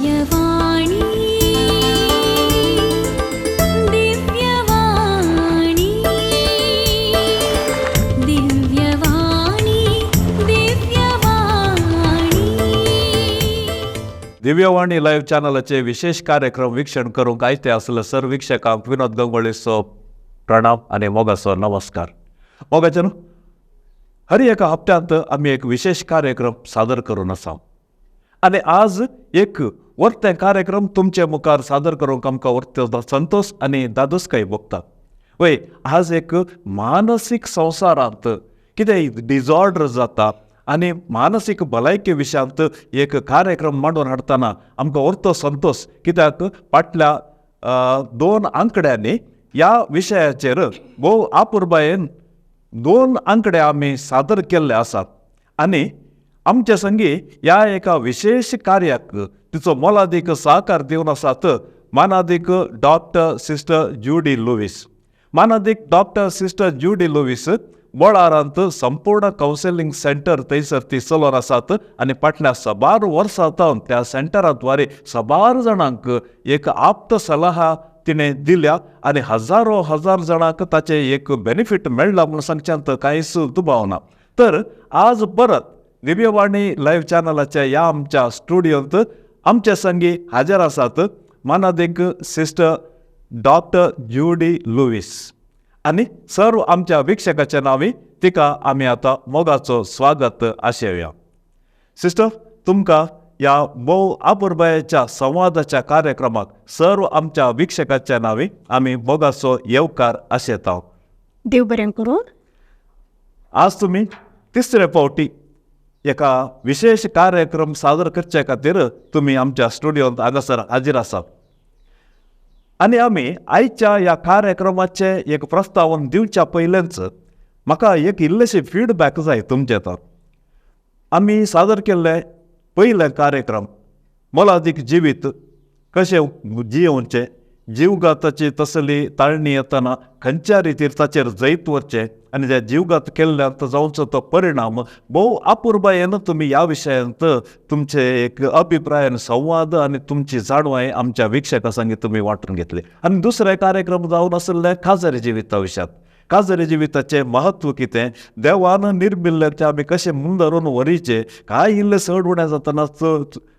Divyavani Divyavani Divyavani Divyavani दिव्यावाणी live चॅनलचे विशेष कार्यक्रम वीक्षण करूंक आयते असले सर्व वीक्षकांक विनोद गंगोळेचो प्रणाम आणि मोगाचो नमस्कार. मोगाचेनो हर एका हप्त्यांत आमी एक विशेष कार्यक्रम सादर करून आसा आणि आज एक वर्ते कार्यक्रम तुमचे मुखार सादर करूंक आमकां वर्ते संतोष आणि दादोसकाय भोगता. वय आज एक मानसीक संवसारांत कितें डिजॉर्डर जाता आणि मानसीक भलायके विशयांत एक कार्यक्रम मांडून हाडटना आमकां वर्तो संतोष, कित्याक फाटल्या 2 आंकड्यांनी ह्या विशयाचेर भोव आपुरबायेन 2 आंकडे आमी सादर केल्ले आसात आणि आमचे संगी ह्या एका विशेष कार्याक तिचो मोलादीक सहकार दिवन आसात मानादीक डॉक्टर सिस्टर ज्युडी लुईस. मानादीक डॉक्टर सिस्टर ज्युडी लुईस बोलारांत संपूर्ण कावन्सिलिंग सेंटर थंयसर ती चलोवन आसात आणि फाटल्या 12 वर्सां सावन त्या सेंटराद्वारे 12 जाणांक एक आप्त सल्ला तिणें दिल्या आणि हजार जाणांक ताचे एक बेनिफीट मेळ्ळा म्हणून सांगच्यांत कांयच दुबाव ना. तर आज परत दिव्यवाणी लाईव्ह चॅनलाच्या ह्या आमच्या स्टुडियोंत आमचे संगी हाजीर आसात मानादीक सिस्टर डॉक्टर ज्युडी लुईस आणि सर्व आमच्या वीक्षकाच्या नावी तिका आमी आता मोगाचो स्वागत आशेवया. सिस्टर, तुमकां या भोव आपुरबायेच्या संवादाच्या कार्यक्रमाक सर्व आमच्या वीक्षकाच्या नावी आमी मोगाचो येवकार आशेता. देव बरें करूं. आज तुमी तिसरे फावटी एका विशेष कार्यक्रम सादर करचे खातीर तुमी आमच्या स्टुडियोंत हांगासर हाजीर आसात आणि आमी आयच्या ह्या कार्यक्रमाचे एक प्रस्तावन दिवच्या पयलेंच म्हाका एक इल्लेशे फीडबॅक जाय तुमचे तर. आमी सादर केल्ले पयले कार्यक्रम मोलादीक जिवीत कशें जियोवचें, जीवघाताची तसली ताळणी येतना खंयच्या रितीर ताचेर जैत वरचें आनी त्या जीवघात केल्ल्यात जावचो तो परिणाम भोव आपुरबायेन तुमी ह्या विशयांत तुमचे एक अभिप्राय आनी संवाद आनी तुमची जाणवाय आमच्या वीक्षकां संगी तुमी वांटून घेतले. आनी दुसरे कार्यक्रम जावन आसले काजरी जिविता विशयांत. काजरी जिविताचें महत्व कितें, देवान निर्मिल्लें तें आमी कशें मुंदरून व्हरीचें, काय इल्लें चड उणें जातना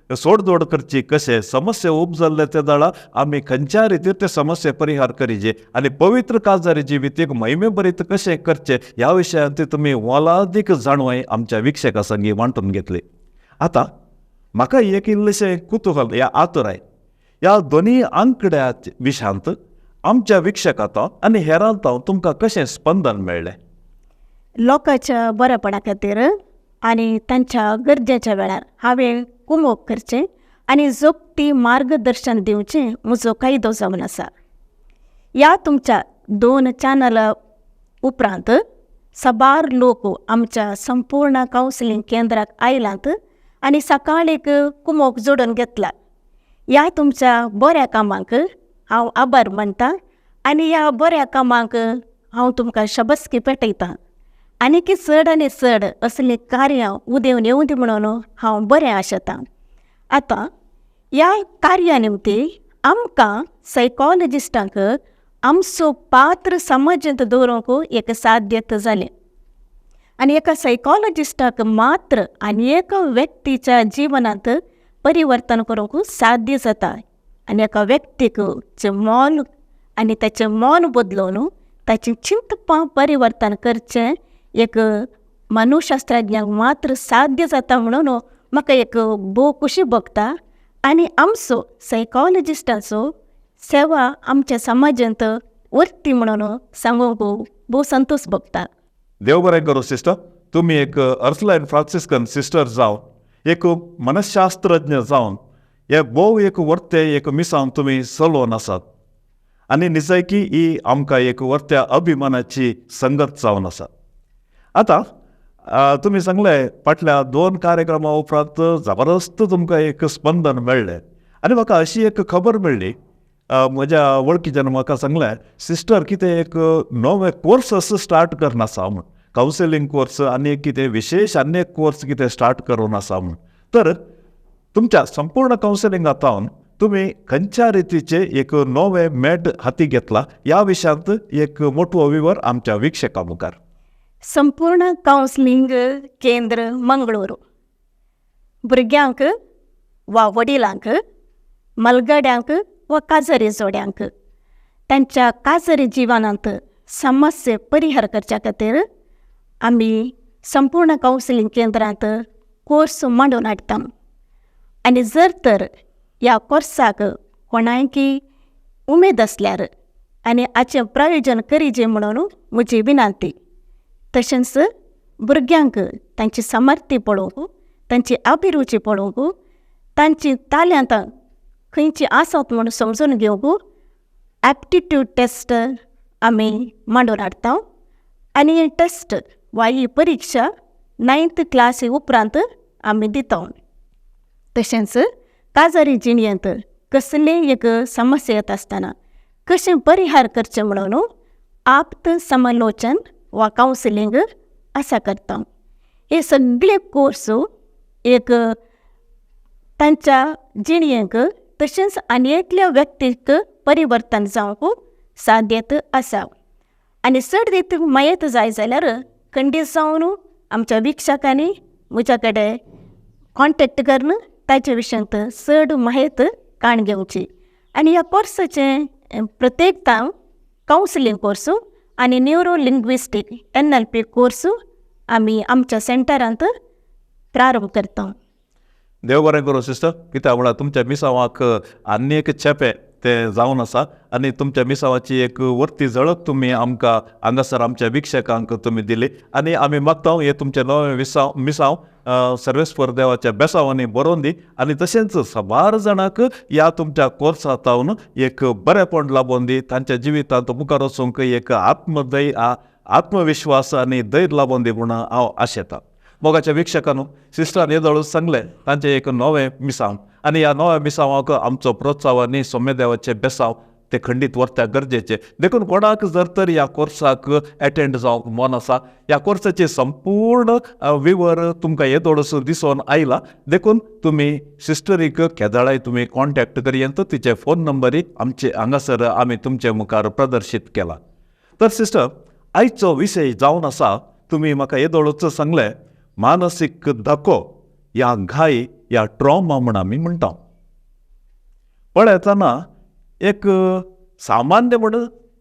सोडजोड करची, कशें समस्या उपजल्ले ते दाळा आमी खंयच्या रितीर ते समस्या परिहार करीचे आनी पवित्र काजारी जिवीत एक महिमे भरीत कशें करचें ह्या विशयांत तुमी मोलादीक जाणवाय आमच्या वीक्षकां संगी वांटून घेतली. आतां म्हाका एक इल्लेशें कुतूहल ह्या आतुराय ह्या दोनी आंकड्या विशयांत आमच्या विक्षकांत आनी हेरांत तुमकां कशें स्पंदन मेळ्ळें? लोकांच्या बरेपणा खातीर आनी तांच्या गरजेच्या वेळार हांवें कुमोग करचें आनी जोगती मार्गदर्शन दिवचें म्हजो कायदो जावन आसा. ह्या तुमच्या 2 चॅनलां उपरांत 12 लोक आमच्या संपूर्ण कावन्सिलिंग केंद्राक आयलात आनी सकाळीक कुमोग जोडून घेतला. ह्या तुमच्या बऱ्या कामाक हांव आभार मानतां आनी ह्या बऱ्या कामाक हांव तुमकां शबसकी पेटयतां आनी की चड आनी चड असलीं कार्यां उदेवन येवं दी म्हणून हांव बरें आशेतां. आतां ह्या कार्या निमती आमकां सायकॉलॉजिस्टांक आमचो पात्र समजत दवरूंक एक साध्यत जालें आनी एका सायकॉलॉजिस्टाक मात्र आनी एका व्यक्तीच्या जिवनांत परिवर्तन करूंक साध्य जाता आनी एका व्यक्तीक मोल आनी ताचें मन बदलोवन ताचें चिंतपां परिवर्तन करचें एक मनूशास्त्रज्ञाक मात्र साध्य जाता म्हणून म्हाका एक भोव खुशी भोगता आनी आमचो सायकॉलॉजिस्टाचो सेवा आमच्या समाजांत उरती म्हणून सांगूंक भोव संतोष भोगता. देव बरें करूं सिस्टर. तुमी एक अर्सलायन फ्रांसिस्कन सिस्टर जावन एक मनशास्त्रज्ञ जावन हे भोव एक वर्ते एक मिसांव तुमी चलोवन आसात आनी निजैकी ही आमकां एक वर्त्या अभिमानाची संगत जावन आसा. आतां तुमी सांगलें फाटल्या 2 कार्यक्रमां उपरांत जबरदस्त तुमकां एक स्पंदन मेळ्ळें आनी म्हाका अशी एक खबर मेळ्ळी म्हज्या वळखीच्यान म्हाका सांगलें सिस्टर कितें एक नवे कोर्स स्टार्ट करन आसा म्हूण, कावन्सिलिंग कोर्स आनी कितें विशेष आनी एक कोर्स कितें स्टार्ट करून आसा म्हूण. तर तुमच्या संपूर्ण कावन्सिलिंगांतावन तुम्ही खंयच्या रितीचे एक नवे मेट हाती घेतला ह्या विशयांत एक मोठो विवर आमच्या वीक्षकां मुखार. संपूर्ण कावन्सिलिंग केंद्र मंगळूर भुरग्यांक वा वडिलांक, मलगड्यांक वा काजरी जोड्यांक तांच्या काजरी जिवनांत समस्ये परिहार करच्या खातीर आमी संपूर्ण कावन्सिलिंग केंद्रांत कोर्स मांडून हाडटा. आनी जर तर ह्या कोर्साक कोणायकी उमेद असल्यार आनी हाचें प्रयोजन करीजे म्हणून म्हजी विनंती. तशेंच भुरग्यांक तांची समर्थी पळोवंक, तांची अभिरुची पळोवंक, तांची ताल्यांतां खंयची आसात म्हणून समजून घेवंक एप्टिट्यूड टेस्ट आमी मांडून हाडटा. आनी ही टेस्ट वा ही परिक्षा 9th क्लासी उपरांत आमी दिता. तशेंच काजरी जिणयेंत कसलेय एक समस्या येता आसतना कशें परिहार करचें म्हणून आप्त समालोचन वा कावन्सिलिंग आसा करता. हे सगळे कोर्स एक तांच्या जिणयेक तशेंच आनी एकल्या व्यक्तीक परिवर्तन जावंक साध्यत आसा. आनी चड रीत मायेत जाय जाल्यार खंडीत जावन आमच्या वीक्षकांनी म्हज्या कडेन कॉन्टेक्ट करून ताचे विशयांत चड माहिती काण घेवची. आनी ह्या कोर्साचें प्रत्येकतां कावन्सिलिंग कोर्स आनी न्यूरो लिंग्विस्टीक NLP कोर्स आमी आमच्या सेंटरांत प्रारंभ करता. देव बरें करूं सिस्टर. कित्याक म्हळ्यार तुमच्या मिसावाक आनी एक चेपे ते जावन आसा आनी तुमच्या मिसावाची एक वर्ती झळक तुमी आमकां हांगासर आमच्या वीक्षकांक तुमी दिली. आनी आमी मागता हे तुमचे नवे मिसाव सर्वेस्पर देवाच्या बेसावांनी बरोवन दी आनी तशेंच साबार जाणांक ह्या तुमच्या कोर्सांतावन एक बरेपण लाबोवन दी. तांच्या जिवितांत मुखार वचूंक एक आत्मविश्वास आनी धैर्य लाबोवन दी म्हणून हांव आशेतां. मोगाच्या वीक्षकांनो, सिस्टरान येदोळ सांगलें तांचें एक नवें मिसाव आनी ह्या नव्या मिसावाक आमचो प्रोत्साहन आनी सोम्य देवाचे बेसाव ते खंडीत व्हरत्याक गरजेचे. देखून कोणाक जर तर ह्या कोर्साक एटेंड जावंक मन आसा, ह्या कोर्साचे संपूर्ण विवर तुमकां येदोळस दिसून आयला. देखून तुमी सिस्टरीक केदाळाय तुमी कॉन्टॅक्ट करयेंत. तिचे फोन नंबरी आमचे हांगासर आमी तुमचे मुखार प्रदर्शीत केला. तर सिस्टर, आयचो विशय जावन आसा, तुमी म्हाका येदोळच सांगलें मानसीक धक्को या घाई या ट्रॉमा म्हण आमी म्हणटा. पळयतना एक सामान्य म्हण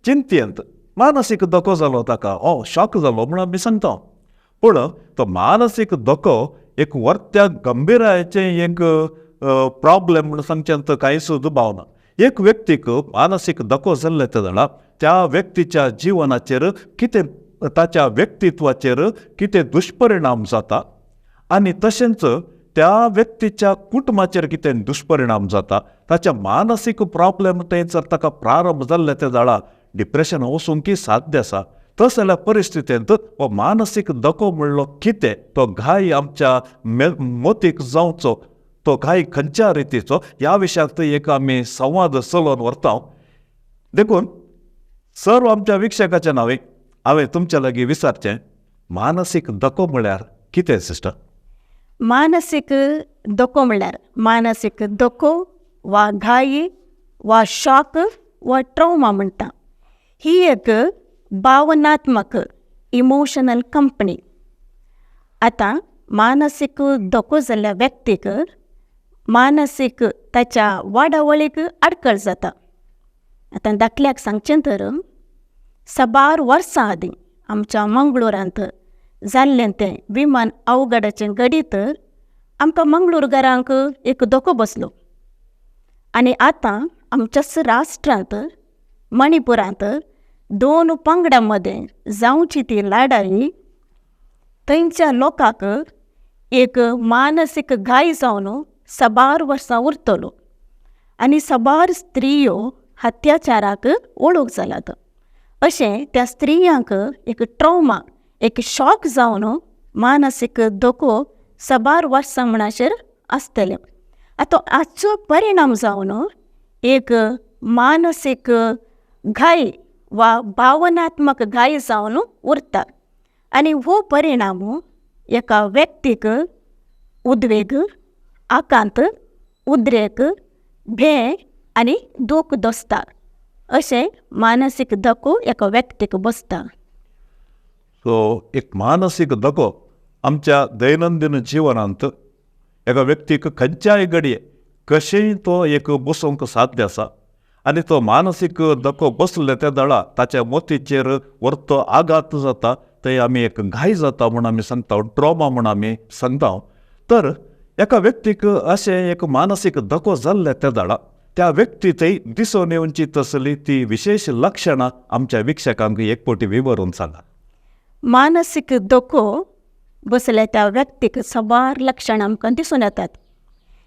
चिंतयेंत मानसीक धक्को जालो ताका, शॉक जालो म्हण आमी सांगता. पूण तो मानसीक धक्को एक वर्त्या गंभीरायेचें एक प्रॉब्लेम म्हण सांगचेंत कांयच दुबाव ना. एक व्यक्तीक मानसीक धक्को जाल्ले तेदळा त्या व्यक्तीच्या जिवनाचेर कितें, ताच्या व्यक्तित्वाचेर कितें दुश्परिणाम जाता आनी तशेंच त्या व्यक्तीच्या कुटुंबाचेर कितें दुश्परिणाम जाता. ताच्या मानसीक प्रॉब्लेम ते जर ताका प्रारंभ जाल्ले ते जाळा डिप्रेशन वचूंक साध्य आसा. तस जाल्यार परिस्थितींत हो मानसीक धक्को म्हणलो कितें, तो घाय आमच्या मोतीक जावचो, तो घाय खंयच्या रितीचो, ह्या विशयांत एक आमी संवाद चलोवन व्हरता. देखून सर्व आमच्या वीक्षकाच्या नांवे हांवें तुमच्या लागीं विचारचें, मानसीक धक्को म्हळ्यार कितें सिस्टर? मानसीक धक्को म्हणल्यार मानसीक धक्को वा घाई वा शॉक वा ट्रॉमा म्हणटा. ही एक भावनात्मक इमोशनल कंपनी. आतां मानसीक धक्को जाल्ल्या व्यक्तीक मानसीक ताच्या वाडावळीक आडखळ जाता. आतां दाखल्याक सांगचें तर साबार वर्सां आदीं आमच्या मंगळुरांत जाल्लें तें विमान अवघडाचें घडीत आमकां मंगळूरकारांक एक धक्को बसलो. आनी आतां आमच्याच राष्ट्रांत मणिपुरांत 2 पंगडां मदें जावची ती लढाई थंयच्या लोकांक एक मानसीक घाय जावन साबार वर्सां उरतलो. आनी साबार स्त्रियो अत्याचाराक वळूंक जाल्यात. अशें त्या स्त्रियांक एक ट्रॉमा, एक शॉक जावन मानसीक धक्को साबार वर्सां म्हणसर आसतले. आतां हाचो परिणाम जावन एक मानसीक घाय वा भावनात्मक घाय जावन उरता. आनी हो परिणाम एका व्यक्तीक उद्वेग, आकांत, उद्रेक, भे आनी दूख दोसता अशें मानसीक धोको एका व्यक्तीक बसता. सो एक मानसीक धोको आमच्या दैनंदिन जिवनांत एका व्यक्तीक खंयच्याय घडये कशेंय तो एक बसोवंक साध्य आसा आनी तो मानसीक धोको बसले त्या दळा ताच्या मोतीचेर व्हरतो आघात जाता, थंय आमी एक घाय जाता म्हूण आमी सांगता, ट्रॉमा म्हूण आमी सांगता. तर एका व्यक्तीक अशें एक मानसीक धोको जाल्ले त्या दळा त्या व्यक्ती थंय दिसून येवची तसली ती विशेष लक्षणां आमच्या विक्षकांक एक पोटी विवरून सांगा. मानसीक धोको बसल्या त्या व्यक्तीक सबार लक्षणां आमकां दिसून येतात.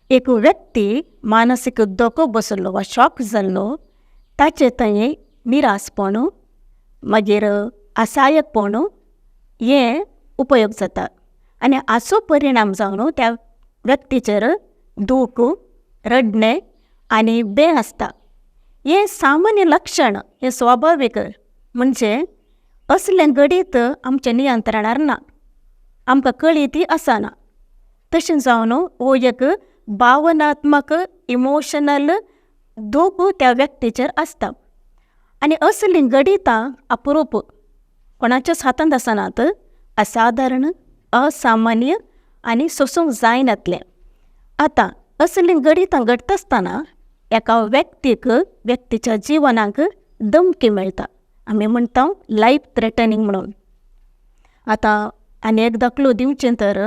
एक व्यक्ती मानसीक धोको बसलो वा शॉक जाल्लो ताचे थंय निरासपण मागीर असहाय्यपण हे उपयोग जाता आनी हाचो परिणाम जावन त्या व्यक्तीचेर दूख, रडणे आनी बे आसता. हे सामान्य लक्षण, हे स्वाभावीक, म्हणजे असलें घडीत आमच्या नियंत्रणार ना, आमकां कळीत आसना. तशें जावन हो एक भावनात्मक इमोशनल दूख त्या व्यक्तीचेर आसता. आनी असलीं घडितां अप्रूप कोणाच्याच हातांत आसनात, असाधारण, असामान्य आनी सोसूंक जायनातलें. आतां असलीं घडितां घडटा आसतना एका व्यक्तीच्या जिवनाक धमकी मेळटा. आमी म्हणटा लायफ थ्रेटनिंग म्हणून. आतां आनी एक दाखलो दिवचें तर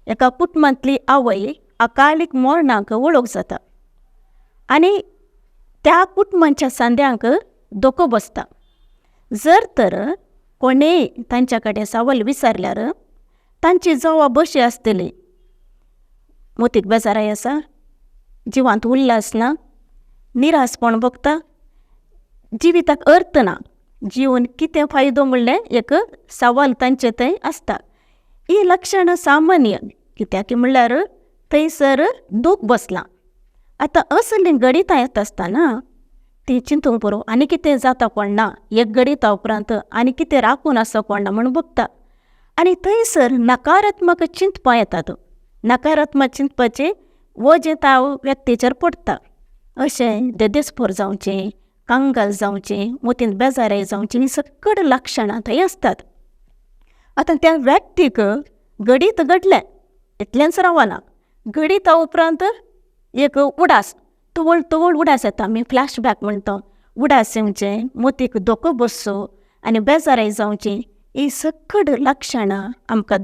एका कुटुंबांतली आवय अकालीक मरणाक वळख जाता आनी त्या कुटुंबाच्या सांद्यांक धोको बसता. जर तर कोणेय तांच्या कडेन सवाल विचारल्यार तांची जवाब अशी आसतली, मोतीक बेजाराय आसा, जिवांत उल्हास ना, निरासपण भोगता, जिविताक अर्थ ना, जिवन कितें फायदो म्हणलें एक सवाल तांचे थंय आसता. ही लक्षणां सामान्य, कित्याक म्हणल्यार थंयसर दूख बसलां. आतां असलीं घडितां येता आसतना ती चिंतूंक पुरो आनी कितें जाता कोण ना, एक घडिता उपरांत आनी कितें राखून आसा कोण ना म्हूण बगता. आनी थंयसर नकारात्मक चिंतपां येतात. नकारात्मक चिंतपाचें वजें त्या व्यक्तीचेर पडटा. अशें देदेस्पर जावचें, कांगाल जावचें, मोतीन बेजाराय जावचें, ही सकड लक्षणां थंय आसतात. आतां त्या व्यक्तीक घडीत घडलें इतलेंच रावना, घडिता उपरांत एक उडास, तवळ उडास येता, आमी फ्लॅशबॅक म्हणटा. उडास येवचें, मोतीक धोको बसचो आनी बेजाराय जावची, ही सकड लक्षणां आमकां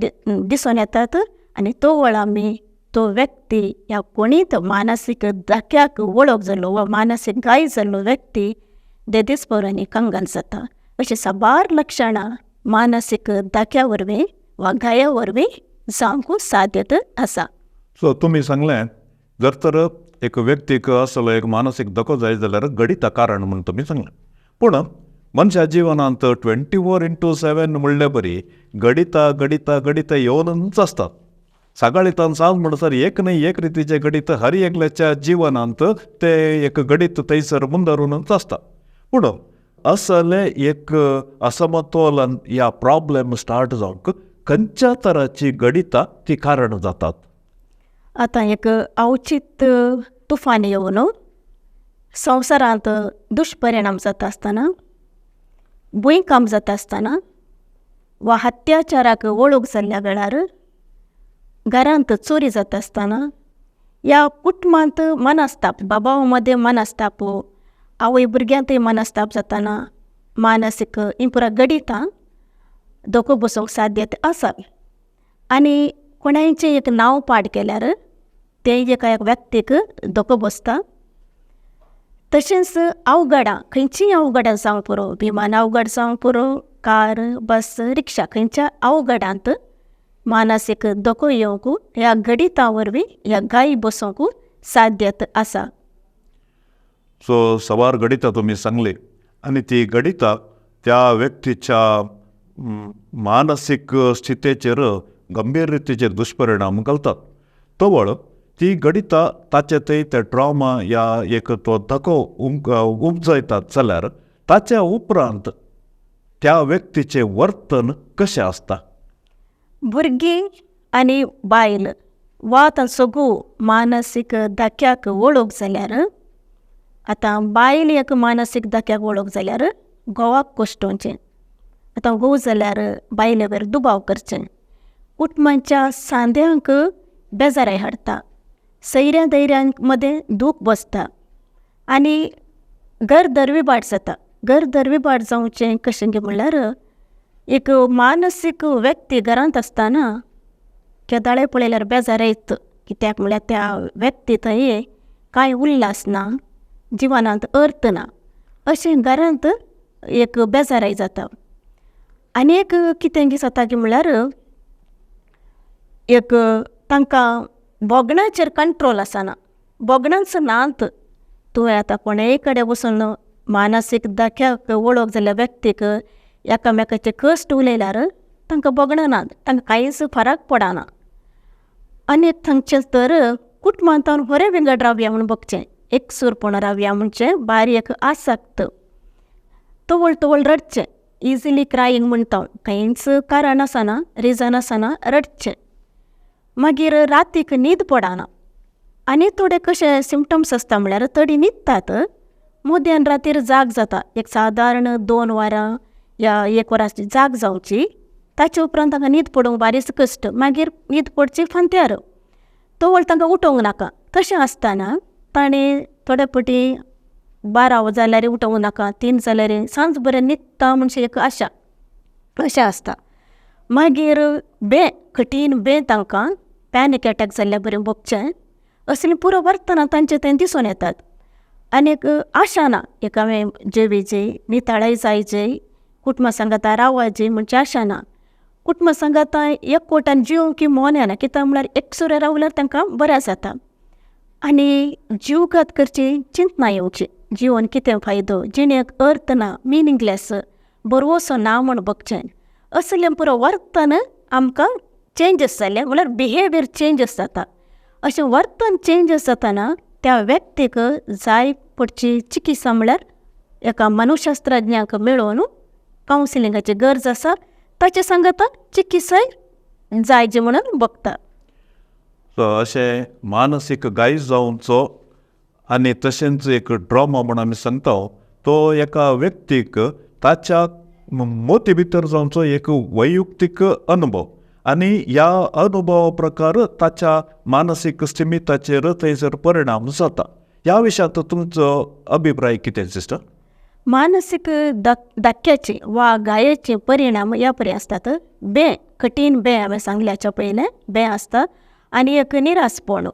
दिसून येतात. आनी तो वेळ आमी तो व्यक्ती ह्या कोणीत मानसीक धक्याक वळख जाल्लो वा मानसीक घाय जाल्लो व्यक्ती देदेस्पर आनी कंगाल जाता. अशीं साबार लक्षणां मानसीक धक्या वरवीं वा घाया वरवीं जावंक साध्यता आसा. सो तुमी सांगलें जर तर एक व्यक्तीक असलो एक मानसीक धोको जाय जाल्यार घडिता कारण म्हूण तुमी सांगलें. पूण मनशा जिवनांत 24/7 म्हणले बरी घडिता घडिता घडिता येवनूच आसतात. सकाळींतल्यान सांज म्हणसर एक न्हय एक रितीचे घडीत हर एकल्याच्या जिवनांत ते एक घडीत थंयसर मुंदरूनच आसता. पूण असलें एक असमतोलन या प्रॉब्लेम स्टार्ट जावंक खंयच्या तराची घडितां ती कारण जातात. आतां एक अवचित तुफान येवन संवसारांत दुश्परिणाम जाता आसतना, भुंयकांप जाता आसतना वा अत्याचाराक वळख जाल्ल्या वेळार, घरांत चोरी जाता आसतना, ह्या कुटुंबांत मनस्ताप, बाबा मदें मनस्ताप, आवय भुरग्यांतय मनस्ताप जाताना मानसीक ही पुरा घडितां धोको बसूंक साध्यता आसा. आनी कोणाचें एक नांव पाड केल्यार ते एका व्यक्तीक धोको बसता. तशेंच अवघडां, खंयचीय अवघडां जावं पुरो, विमान अवघड जावं पुरो, कार, बस, रिक्षा, खंयच्या अवघडांत मानसीक धोको येवंक ह्या घडितां वरवीं ह्या घाई बसूंक साध्यता आसा. सो सवार घडितां तुमी सांगली आनी ती घडितां त्या व्यक्तीच्या मानसीक स्थितीचेर गंभीर रितीचे दुश्परिणाम घालतात. तवळ ती घडितां ताचे थंय ते ट्रॉमा या एक तो धोको उपजयतात जाल्यार ताच्या उपरांत त्या व्यक्तीचें वर्तन कशें आसता. भुरगीं आनी बायल वा आतां सगळो मानसीक दाक्याक वळख जाल्यार आतां बायल एक मानसीक दाक्याक वळख जाल्यार घोवाक कश्टोवचें. आतां घोव जाल्यार बायले वयर दुबाव करचें. कुटुंबाच्या सांद्यांक बेजाराय हाडटा, सैऱ्या दैऱ्यां मदें दूख बसता आनी घर दरविबाट जाता. घर दरविबाट जावचें कशें गे म्हणल्यार एक मानसीक व्यक्ती घरांत आसतना केदाळे पळयल्यार बेजार येता. कित्याक म्हणल्यार त्या व्यक्ती थंय कांय उल्हास ना, जिवनांत अर्थ ना, अशें घरांत एक बेजाराय जाता. आनी एक कितें जाता की म्हणल्यार एक तांकां बोगणाचेर कंट्रोल आसना. बोगणांच नात. तुवें आतां कोणेय कडेन वचून मानसीक दाक्याक वळख जाल्ल्या व्यक्तीक एकामेकाचे कश्ट उलयल्यार तांकां बोगणां नात, तांकां कांयच फरक पडना. आनी थंयचे तर कुटुंबांत बरें विंगड रावया म्हूण बगचें, एकसूरपण रावया म्हणचें बारीक आसक्त. तवळ तवळ रडचें, इजिली क्रायींग म्हणटा, कांयच कारण आसना, रिजन आसना, रडचें. मागीर रातीक न्हीद पडना. आनी थोडे कशे सिमटम्स आसता म्हणल्यार थोडी न्हिदतात, मध्यान रातीर जाग जाता. एक सादारण 2 वरां या 1 वरांची जाग जावची, ताचे उपरांत तांकां न्हीद पडोवंक बारीच कश्ट, मागीर न्हीद पडची फांत्यार. तवळ तांकां उठोवंक नाका. तशें आसतना ताणें थोडे फावटी 12 जाल्यार उठोवंक नाका, 3 जाल्यार सांज बरें न्हिदता म्हणचे एक आशा, अशें आसता. मागीर कठीण तांकां पॅनीक अटॅक जाल्ल्या बरें बगचें. असलें पुरो वर्तना तांचे थंय दिसून येतात. आनीक आशा ना, एक हांवें जेवीची निताळय जायचे, कुटुंबा सांगाता रावची म्हणची आशा ना. कुटुंबा सांगाता एकवटान जीव की मोन्याना, कित्याक म्हळ्यार एकसुरे रावल्यार तांकां बरें जाता. आनी जीवघात करची चिंतना येवची. जिवन कितें फायदो, जिणेक अर्थ ना, मिनींगलेस, बरवसो ना म्हूण बगचें. असलें पुरो वर्तन आमकां चेंजीस जाले म्हळ्यार बिहेवियर चेंजीस जाता. अशें वर्तन चेंजीस जाताना त्या व्यक्तीक जाय पडची चिकित्सा म्हळ्यार एका मनोशास्त्रज्ञाक मेळोवन कावन्सिलिंगाची गरज आसा. ताचे सांगता चिकित्साय जायची म्हणून बगता. सो अशें मानसीक गायज जावचो आनी तशेंच एक ड्रामा म्हूण आमी सांगता, तो एका व्यक्तीक ताच्या मोती भितर जावचो एक वैयक्तीक अनुभव आनी ह्या अनुभवा प्रकार ताच्या मानसीक स्थिमिताचेर थंयसर परिणाम जाता. ह्या विशयांत तुमचो अभिप्राय कितें सिस्टर? मानसीक दाक्याचे वा गायेचे परिणाम ह्या परी आसतात. कठीण हांवें सांगल्याच्या पयलें आसता, आनी एक निरासपण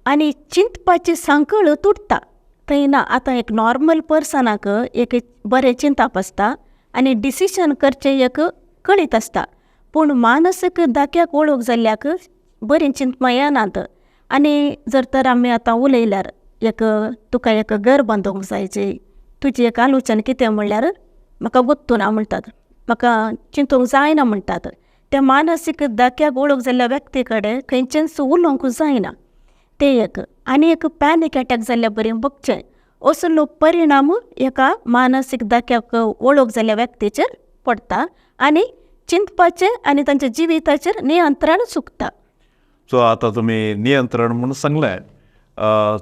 आनी चिंतपाची सांकळ तुटता. थंय ना. आतां एक नॉर्मल पर्सनाक एक बरें चिंतप आसता आनी डिसिशन करचें एक कळीत आसता. पूण मानसीक दाक्याक वळख जाल्ल्याक बरी चिंतमा येनात. आनी जर तर आमी आतां उलयल्यार तुका एक घर बांदूंक जायचें, तुजी एक आलोचन कितें म्हणल्यार म्हाका गुत्तू ना म्हणटात, म्हाका चिंतूंक जायना म्हणटात. त्या मानसीक दाक्याक वळख जाल्ल्या व्यक्ती कडेन खंयचेंच उलोवंक जायना, तें एक. आनी एक पॅनीक अटॅक जाल्ल्या बरें बगचें. असलो परिणाम एका मानसीक दाक्याक वळख जाल्ल्या व्यक्तीचेर पडटा आनी चिंतपाचें आनी तांच्या जिविताचेर नियंत्रण चुकता. सो आतां तुमी नियंत्रण म्हणून सांगलें.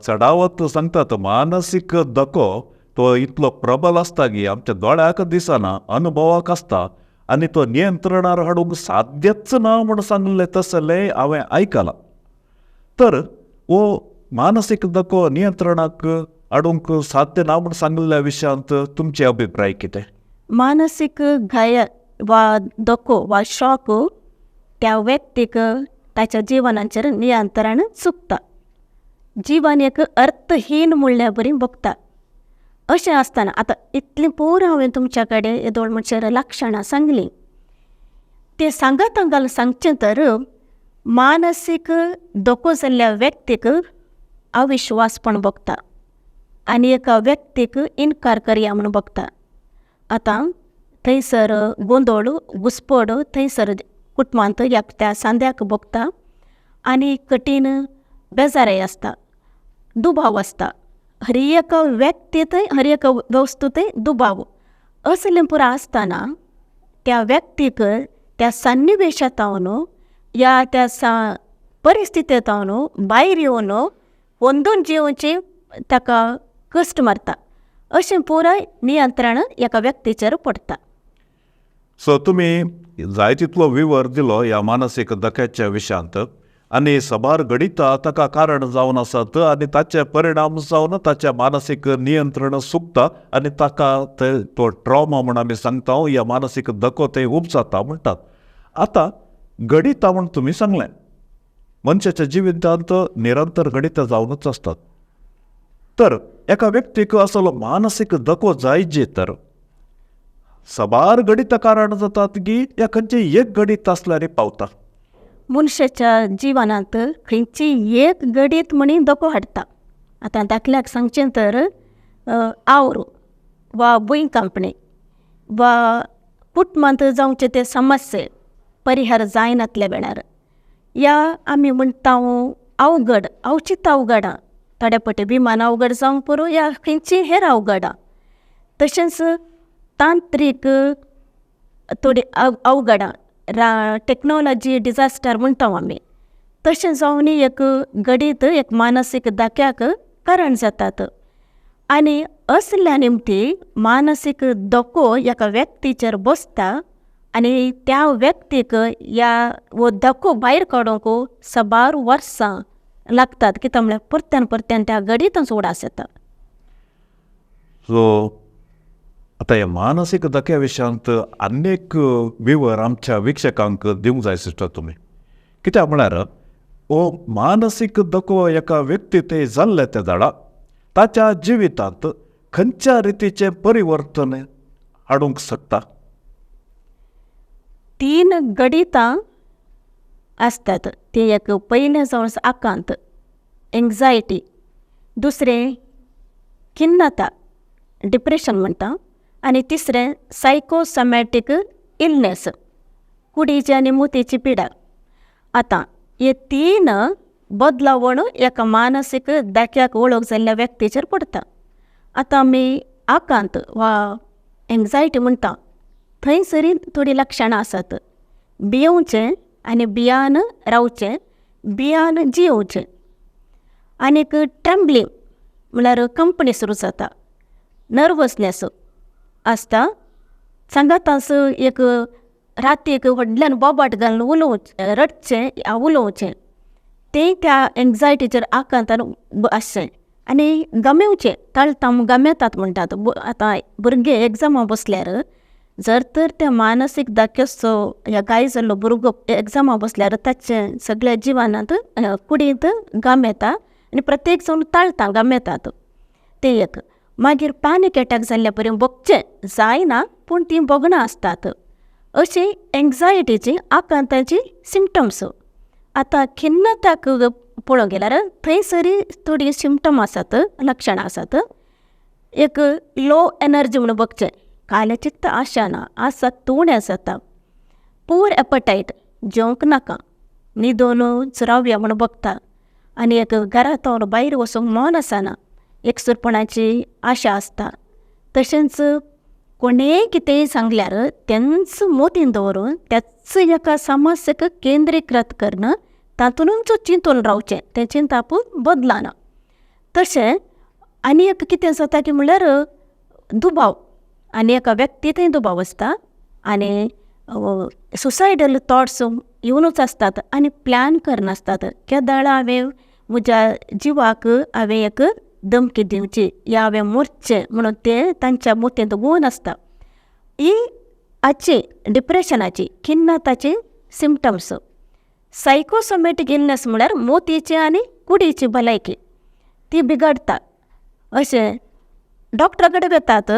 चडावत सांगतात मानसीक दको तो इतलो प्रबल आसता की आमच्या दोळ्याक दिसना, अनुभवाक आसता आनी तो नियंत्रणार हाडूंक साध्यच ना म्हूण सांगलें. तसलें हांवें आयकलां. तर हो मानसीक दको नियंत्रणाक हाडूंक साध्य ना म्हूण सांगलेल्या विशयांत तुमचे अभिप्राय कितें? मानसीक घाय वा दको वा शॉक त्या व्यक्तीक ताच्या जिवनाचेर नियंत्रण चुकता. जिवन एक अर्थहीन म्हणल्या बरी बगता. अशें आसतना आतां इतलें पोर हांवें तुमच्या कडेन हे 2 म्हणचे लक्षणां सांगलीं. ते सांगता सांगचें तर मानसीक दको जाल्ल्या व्यक्तीक अविश्वासपण बगता आनी एका व्यक्तीक इन्कार करया म्हूण बगता. आतां थंयसर गोंदळ घुस्पड थंयसर कुटुंबांत त्या सांद्याक बगता आनी कठीण बेजाराय आसता, दुबाव आसता. हर एक व्यक्तीत हर एक वस्तूत दुबाव असलें पुरो आसतना त्या व्यक्तीक त्या सन्निवेशांत या त्या परिस्थितीत हांव भायर येवन होंदून जिवची ताका कश्ट मारता अशें पुराय नियंत्रण एका व्यक्तीचेर पडटा. सो तुमी जाय तितलो विवर दिलो ह्या मानसीक धक्याच्या विशयांत आनी सबार घडिता ताका कारण जावन आसात आनी ताचे परिणाम जावन ताचें मानसीक नियंत्रण चुकता आनी ताका तो ट्रॉमा म्हूण आमी सांगता ह्या मानसीक धक्को ते उपजाता म्हणटात. आतां घडिता म्हूण तुमी सांगलें, मनशाच्या जिवितांत निरंतर घडिता जावनूच आसतात. तर एका व्यक्तीक असलो मानसीक धक्को जायचे तर सबार घडिता कारण जातात की या खंयची एक घडीत आसल्यार पावता. मनशाच्या जिवनांत खंयची एक घडीत म्हणी धक्को हाडटा. आतां दाखल्याक सांगचें तर आवरो वा भुंयकांपणी वा कुटुंबांत जावचे ते समस्ये परिहार जायनातल्या वेळार या आमी म्हणटा अवचित अवघडां थोड्या पटी विमान अवघड जावंक पुरो या खंयची हेर अवघडां. तशेंच तांत्रीक थोडी अवघडां टेक्नॉलॉजी डिजास्टर म्हणटा आमी तशें जावन एक घडीत एक मानसीक धक्याक कारण जातात. आनी असल्या निमती मानसीक धक्को एका व्यक्तीचेर बसता आनी त्या व्यक्तीक वो धक्को भायर काडूंक सबार वर्सां लागतात कित्याक म्हळ्यार परत्यान परत्यान त्या घडीतच उडास येता. सो आतां ह्या मानसीक धक्या विशयांत अनेक विवर आमच्या विक्षकांक दिवंक जाय दिसता तुमी. कित्याक म्हळ्यार हो मानसीक धक्को एका व्यक्ती ते जाल्ले त्या झाडा ताच्या जिवितांत खंयच्या रितीचें परिवर्तन हाडूंक शकता. 3 घडितां आसतात. ती एक पयलें जावन आकांत एंग्जायटी, दुसरें खिन्नता डिप्रेशन म्हणटा आनी तिसरें सायकोसोमॅटीक इलनेस कुडीची आनी मुतीची पिडा. आतां हे 3 बदलावण एका मानसीक धक्याक वळख जाल्ल्या व्यक्तीचेर पडटा. आतां आमी आकांत वा एंग्जायटी म्हणटा थंयसरी थोडी लक्षणां आसात. भियेवचें आनी भियान रावचें, भियान जियेवचें. आनीक ट्रेम्बलिंग म्हळ्यार कंपनी सुरू जाता. नर्वसनेस आसता. सांगातास एक रातीक व्हडल्यान बोबाट घालून उलोवचें, रडचें उलोवचें तें त्या एंग्जायटीचेर आकांतान आसचें. आनी गमेवचें ताळताम गमेतात म्हणटात. आतां भुरगे एग्जामा बसल्यार जर तर त्या मानसीक धक्याचो ह्या गाय जाल्लो भुरगो एग्जामा बसल्यार ताचें सगळ्या जिवनांत कुडींत गम येता आनी प्रत्येक जावन ताळता गम येतात. तें एक. मागीर पॅनीक एटॅक जाल्ल्या पर्यंत बगचें जायना पूण तीं बगणां आसतात. अशी एंग्जायटीची आकांताची सिम्टम्स. आतां खिन्नताक पळोवंक गेल्यार थंयसरी थोडी सिम्टम आसात, लक्षणां आसात. एक लो एनर्जी म्हणून बगचें, काल्याचित्त आशाना, आसा तुणे जाता. पूर एपटायट, जेवंक नाका, न्हिदोनूच रावया म्हणून बगता. आनी एक घरांत भायर वचूंक मन आसना, एकसुरपणाची आशा आसता. तशेंच कोणेंय कितेंय सांगल्यार तेंच मोतीन दवरून त्याच एका समस्येक केंद्रीकृत करून तातूंतच चिंतून रावचें, तें चिंतापूण बदलाना. तशें आनी एक कितें जाता की म्हळ्यार दुबाव. आनी एका व्यक्तींतय दुबाव आसता आनी सुसायडल थॉट्स येवनूच आसतात आनी प्लॅन करनासतात. केदाळ हांवें म्हज्या जिवाक हांवें एक धमकी दिवची या हांवें मरचें म्हणून ते तांच्या मोतींत गुण आसता. ही हाची डिप्रेशनाची खिन्नताची सिम्टम्स. सायकोसोमॅटीक इलनेस म्हळ्यार मोतीची आनी कुडीची भलायकी ती बिगडता. अशें डॉक्टरा कडेन वतात,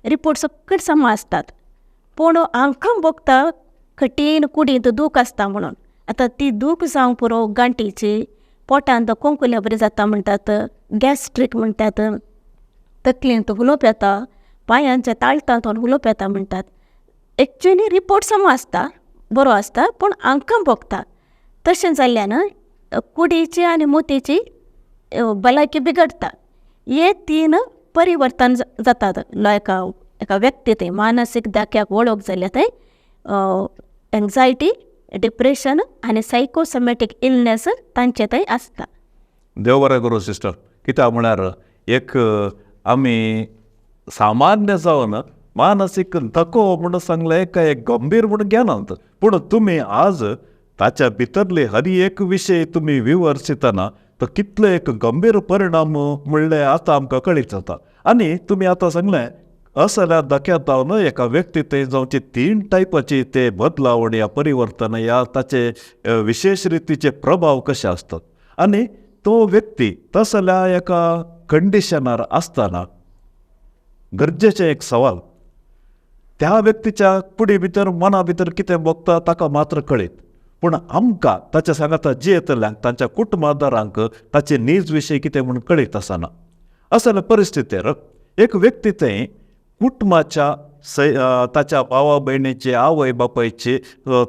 रिपोर्ट सकट समा आसतात पूण हांकां बगता कठीण कुडींत दूख आसता म्हणून. आतां ती दूख जावंक पुरो गांठीची, पोटांत कोंकुल्या बरी जाता म्हणटात, गॅस्ट्रीक म्हणटात, तकलेंत उलोवप येता, पांयांच्या ताळटांत उलोवप येता म्हणटात. एक्चुली रिपोर्ट समा आसता, बरो आसता पूण हांकां बगता. तशें जाल्ल्यान कुडीची आनी मोतीची भलायकी बिगडटा. हे 3 परिवर्तन जातात एका व्यक्ती थंय मानसीक धक्याक वळख जाल्या थंय एंग्जायटी, डिप्रेशन आनी सायकोसोमॅटीक इलनेस तांचे थंय आसता. देव बरें करूं सिस्टर. कित्याक म्हळ्यार एक आमी सामान्य जावन मानसीक थको म्हणून सांगलें एक गंभीर म्हणून घेनात, पूण तुमी आज ताच्या भितरले हर एक विशय तुमी विवर्सितना तो कितलो एक गंभीर परिणाम म्हणले आतां आमकां कळीत जाता. आनी तुमी आतां सांगलें असल्या धक्यात जावन एका व्यक्ती थंय जावचे 3 टायपाची ते बदलावण या परिवर्तन या ताचे विशेष रितीचे प्रभाव कशे आसतात. आनी तो व्यक्ती तसल्या एका कंडिशनार आसतना गरजेचे एक सवाल, त्या व्यक्तीच्या कुडी भितर मना भितर कितें भोगता ताका मात्र कळीत, पूण आमकां ताच्या सांगाता जियेतल्यांक तांच्या कुटुंबादारांक ताचे नीज विशय कितें म्हूण कळीत आसना. असल्या परिस्थितीर एक व्यक्ती थंय कुटुंबाच्या ताच्या भावा भयणीचे आवय बापायचे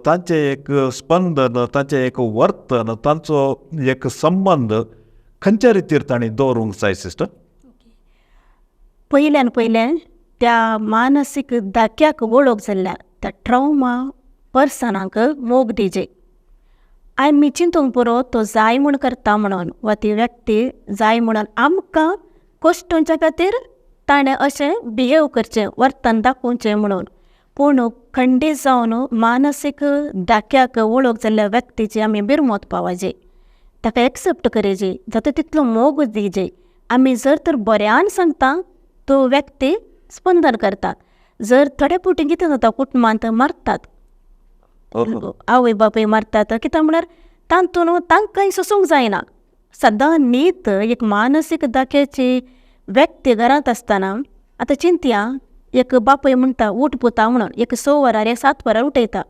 तांचे एक स्पंदन, तांचें एक वर्तन, तांचो एक संबंध खंयच्या रितीर तांणी दवरूंक जाय सिस्टर? पयल्यान पयलें त्या मानसीक धाक्याक वळख जाल्ल्या त्या ट्रॉमा पर्सनाक मोग दिजे. आमी चिंतूंक पुरो तो जाय म्हूण करता म्हणून, वा ती व्यक्ती जाय म्हणून आमकां कश्टांच्या खातीर ताणें अशें बिहेव करचें, वर्तन दाखोवचें म्हणून. पूण खंडीत जावन मानसीक धाक्याक वळख जाल्ल्या व्यक्तीची आमी बिरमोत पावजे, ताका एक्सेप्ट करेजे, जाता तितलो मोग दिजे. आमी जर तर बऱ्यान सांगता तो व्यक्ती स्पंदन करता. जर थोडे पुटी कितें जाता कुटुंबांत मारतात, आवय बापूय मारतात, कित्याक म्हळ्यार तांतून तांकांय सोसूंक जायना. सदां न्हीद एक मानसीक धाक्याची व्यक्ती घरांत आसतना, आतां चिंतया एक बापूय म्हणटा उठ पुता म्हणून, एक 6 वरां 7 वरां उठयता.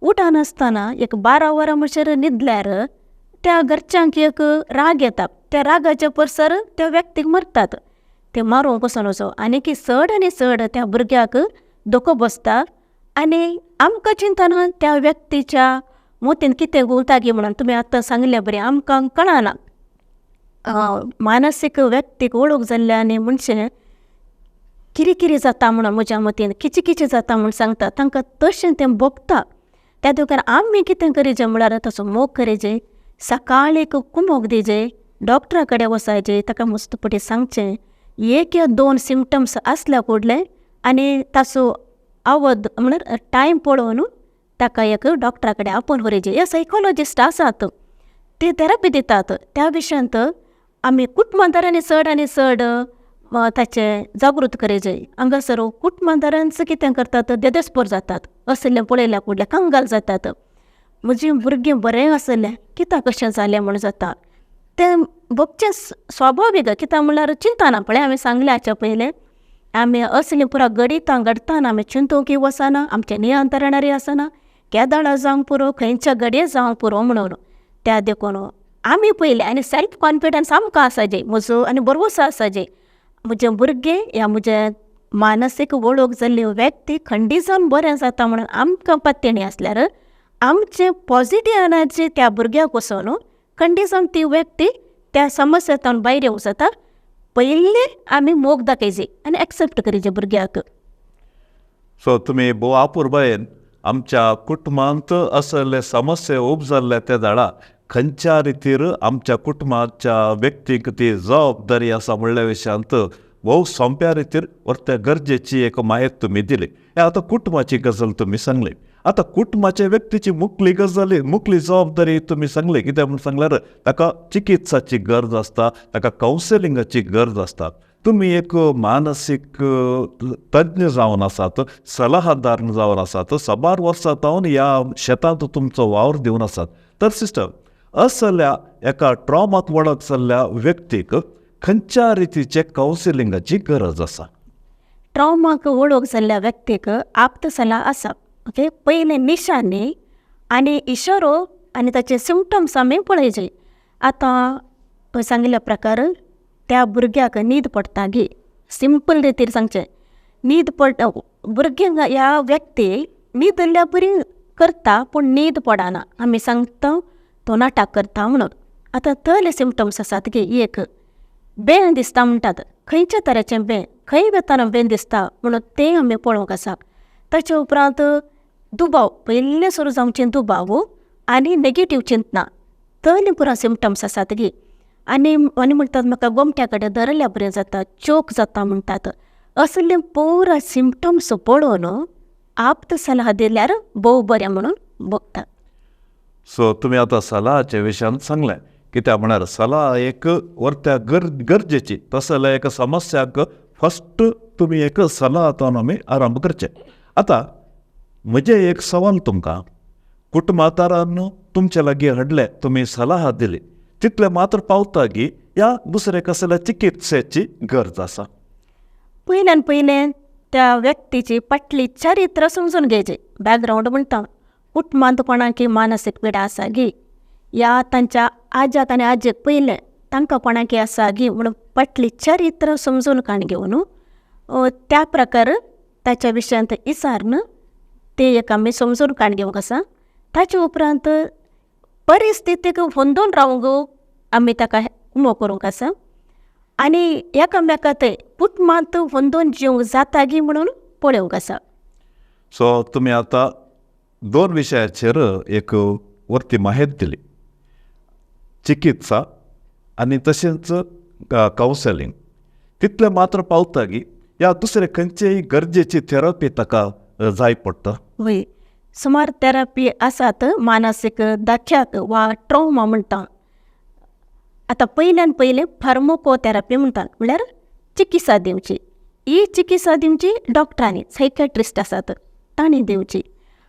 उठा नासतना एक 12 वरां म्हणसर न्हिदल्यार त्या घरच्यांक एक राग येता, त्या रागाच्या परसर त्या व्यक्तीक मारतात. ते मारूंक कसो नजो आनी की चड आनी चड त्या भुरग्याक धोको बसता. आनी आमकां चिंतना त्या व्यक्तीच्या मोतीन कितें घुंवता गे म्हणून तुमी आतां सांगलें बरें, आमकां कळना. मानसीक व्यक्तीक वळख जाल्ल्या आनी मनशें कितें कितें जाता म्हणून म्हज्या मतीन किचें किचें जाता म्हूण सांगता, तांकां तशें तें भोगता. त्या दुखार आमी कितें करेजें म्हळ्यार ताचो मोग करेजें, सकाळीक कुमोग दिजे, डॉक्टरा कडेन वसायचें, ताका मस्तपटी सांगचें 1 या 2 सिमटम्स आसल्या फुडले आनी ताचो आवद म्हळ्यार टायम पळोवन ताका एक डॉक्टरा कडेन आपोवन व्हरचें. हे सायकोलॉजिस्ट आसात, ते थेरपी दितात. त्या विशयांत आमी कुटुंबादारांनी चड आनी चड ताचें जागृत करेजें. हांगासर कुटुंबादारांच कितें करतात, देदेस्पर जातात, असलें पळयल्या फुडलें कंगाल जातात. म्हजें भुरगें बरें आसलें कित्याक कशें जालें म्हूण जाता. तें भोगचें स्वाभावीक, कित्याक म्हळ्यार चिंतना. पळय हांवें सांगलें हाच्या पयलें, आमी असलें पुरा घडटाना आमी चिंतूंक वचना, आमचें नियंत्रणारी आसना, केदाळां जावंक पुरो, खंयच्या घडये जावंक पुरो म्हणून. त्या देखून आमी पयलें आनी सेल्फ कॉन्फिडन्स आमकां आसाजे, म्हजो आनी बरोवसो आसाजे. म्हजें भुरगें या म्हजें मानसीक वळख जाल्ली व्यक्ती खंडीत जावन बरें जाता म्हणून आमकां पत्तेणी आसल्यार आमचें पॉजिटीव एनर्जी त्या भुरग्याक वचोन खंडीत जावन ती व्यक्ती त्या समस्यांतल्यान भायर येवंक जाता. पयलीं आमी मोग दाखयचे आनी एक्सेप्ट करेचें भुरग्याक. सो तुमी भोव आपुरबायेन आमच्या कुटुंबांत असले समस्या उब जाल्ल्या त्या दाडा खंयच्या रितीर आमच्या कुटुंबाच्या व्यक्तीक ती जबाबदारी आसा म्हणल्या विशयांत भोव सोंप्या रितीर ते गरजेची एक माहिती तुमी दिली. हे आतां कुटुंबाची गजाल तुमी सांगली. आतां कुटुंबाच्या व्यक्तीची मुखली जबाबदारी तुमी सांगली. कित्याक म्हूण सांगल्यार ताका चिकित्साची गरज आसता, ताका कावन्सिलिंगाची गरज आसता. तुमी एक मानसीक तज्ञ जावन आसात, सल्लागार जावन आसात, 12 वर्सां जावन ह्या शेतांत तुमचो वावर दिवन आसात. तर सिस्टर, असल्या एका ट्रॉमाक वळख जाल्ल्या व्यक्तीक खंयच्या रितीचे कावन्सिलिंगाची गरज आसा? ट्रॉमाक वळख जाल्ल्या व्यक्तीक आप्त सल्ला आसा. ओके, पयलें निशाणी आनी इशारो आनी ताचे सिमटम्स आमी पळयचे. आतां सांगिल्ल्या प्रकार त्या भुरग्याक न्हीद पडटा गे, सिंपल रितीर सांगचें, न्हीद पडटा. भुरग्यांक ह्या व्यक्ती न्हीद जाल्ल्या बरी करता पूण न्हीद पडना. आमी सांगता तो नाटक करता म्हणून. आतां तले सिमटम्स आसात गे. एक बेन दिसता म्हणटात, खंयच्या तरेचें बेन, खंय वेताना बेन दिसता म्हणून तें आमी पळोवंक आसा. ताचे उपरांत दुबाव पयले सुरू जावचें दुबाव आनी नेगेटीव चिंतना तले पुरो सिमटम्स आसात गे. आनी म्हणटात म्हाका गोमट्या कडेन धरल्या बरें जाता, चोक जाता म्हणटात. असले पुरो सिमटम्स पळोवन आप्त सल्ला दिल्यार भोव बरें म्हणून बघतात. सो तुमी आतां सलाहाच्या विशयान सांगलें कित्याक म्हळ्यार सलाह एक वर्त्या गरजेची. तशें जाल्यार एका समस्याक फस्ट तुमी एक सलाहातून आमी आरंभ करचे. आतां म्हजे एक सवाल तुमकां, कुटुंबातारान तुमचे लागीं हाडले, तुमी सलाह दिली, तितले मात्र पावता की ह्या दुसरे कसल्या चिकित्सेची गरज आसा? पयल्यान पयलें त्या व्यक्तीची फाटली चरित्र समजून घेवचें. बॅकग्रावंड म्हणटा कुटुंबांत कोणाकी मानसीक पिडा आसा गी, या तांच्या आज्याक आनी आजेक पयलें तांकां कोणाकी आसा गी म्हणून फाटली चरित्र समजून काण घेवन त्या प्रकार ताच्या विशयांत इसारन ते एक आमी समजून काण घेवंक आसा. ताचे उपरांत परिस्थितीक होंदून रावंक आमी ताका उमो करूंक आसा आनी एकामेकांत कुटुंबांत होंदून जिवंक जाता गी म्हणून पळोवंक आसा. सो तुमी आतां 2 विशयाचेर एक वर्ती माहिती दिली, चिकित्सा आनी तशेंच कावन्सिलींग. तितले मात्र पावता की ह्या दुसरे खंयचेय गरजेची थेरपी ताका जाय पडटा? वय सुमार थेरपी आसात मानसीक दाख्याक वा ट्रॉमा म्हणटा. आतां पयल्यान पयलें फार्मोकोथेरपी म्हणटात, म्हळ्यार चिकित्सा दिवची. ही चिकित्सा दिवची डॉक्टरांनी, सायकॅट्रिस्ट आसात तांणी दिवची.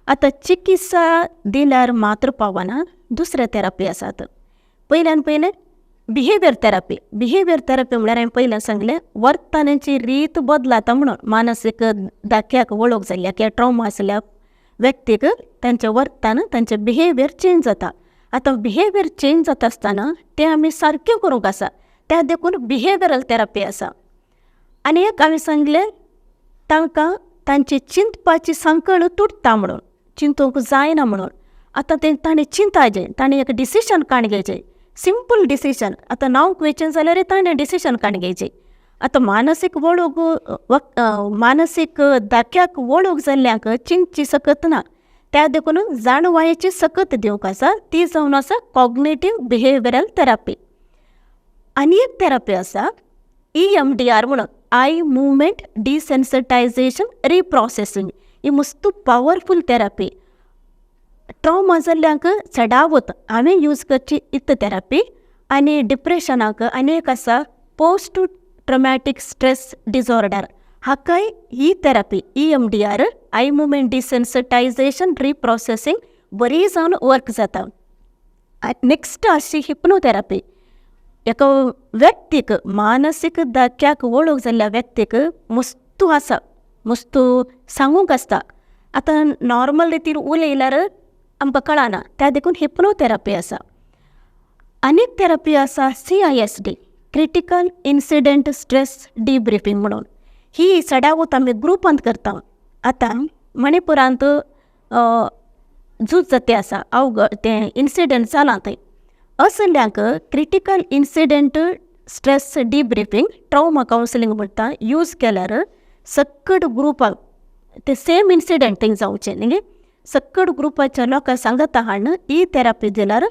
आतां चिकित्सा दिल्यार मात्र पावना, दुसरे थेरपी आसात. पयल्यान पयलें बिहेवियर थेरपी. बिहेवियर थेरपी म्हळ्यार हांवें पयलें सांगलें वर्तनाची रीत बदलाता म्हणून. मानसीक दाख्याक वळख जाल्ल्या किंवां ट्रॉमा आसल्या व्यक्तीक तांचें वर्तन, तांचें बिहेवियर चेंज जाता. आतां बिहेवियर चेंज जाता आसतना तें आमी सारकें करूंक आसा, त्या देखून बिहेवियरल थेरपी आसा. आनी एक हांवें सांगलें तांकां तांची चिंतपाची संकळ तुटता म्हणून, चिंतूंक जायना म्हणून. आतां तें ताणें चिंताचें, ताणें एक डिसिशन काण घेवचें, सिंपल डिसिशन. आतां नांव खंयचें जाल्यार ताणें डिसिशन काण घेवचें. आतां मानसीक वळख मानसीक दाख्याक वळख जाल्ल्यांक चिंतची सकत ना, त्या देखून जाणवायेची सकत दिवंक आसा. ती जावन आसा कॉग्नेटिव्ह बिहेवियरल थेरपी. आनी एक थेरपी आसा EMDR म्हणून, आय मुवमेंट डिसेन्सिटायझेशन रिप्रोसेसिंग. ही मस्त पावरफूल थेरपी. ट्रॉमा जाल्ल्यांक चडावत हांवें यूज करची इत्त थेरपी. आनी डिप्रेशनाक आनी एक आसा पोस्ट ट्रॉमॅटीक स्ट्रेस डिसऑर्डर, हाकाय ही therapy EMDR, eye movement desensitisation reprocessing बरी जावन वर्क जाता. नेक्स्ट अशी हिप्नोथेरपी. एका व्यक्तीक मानसीक दाख्याक वळख जाल्ल्या व्यक्तीक मस्तू आसा, मस्तू सांगूंक आसता. आतां नॉर्मल रितीन उलयल्यार आमकां कळना, त्या देखून हिप्नोथेरपी आसा. आनीक थेरपी आसा CISD, क्रिटिकल इन्सिडेंट स्ट्रेस डिब्रिफींग म्हणून. ही चडावत आमी ग्रुपांत करता. आतां मणिपुरांत झूज जाती आसा, अवघड तें इन्सिडंट जाला थंय. असल्यांक critical incident stress debriefing trauma counselling म्हणटा यूज केल्यार सक्कट ग्रुपाक ते सेम इन्सिडंट थंय जावचें न्ही, सक्कट ग्रुपाच्या लोकांक सांगता हाडून ही थेरपी दिल्यार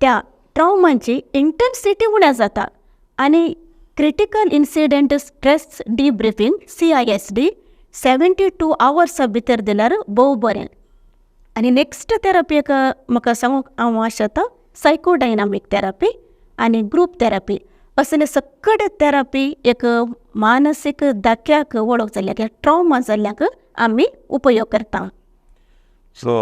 त्या ट्रॉमांची इंटेन्सिटी उण्या जाता. आनी critical incident stress debriefing CISD 72 hours भितर दिल्यार भोव बरें. आनी नेक्स्ट थेरपी एक म्हाका सांगूंक हांव आशेता सायकोडायनामीक थेरपी आनी ग्रूप थेरपी. असले सक्कट थेरपी एक मानसीक दाख्याक वळख जाल्ल्या किंवां ट्रॉमा जाल्ल्यांक आमी उपयोग करता. सो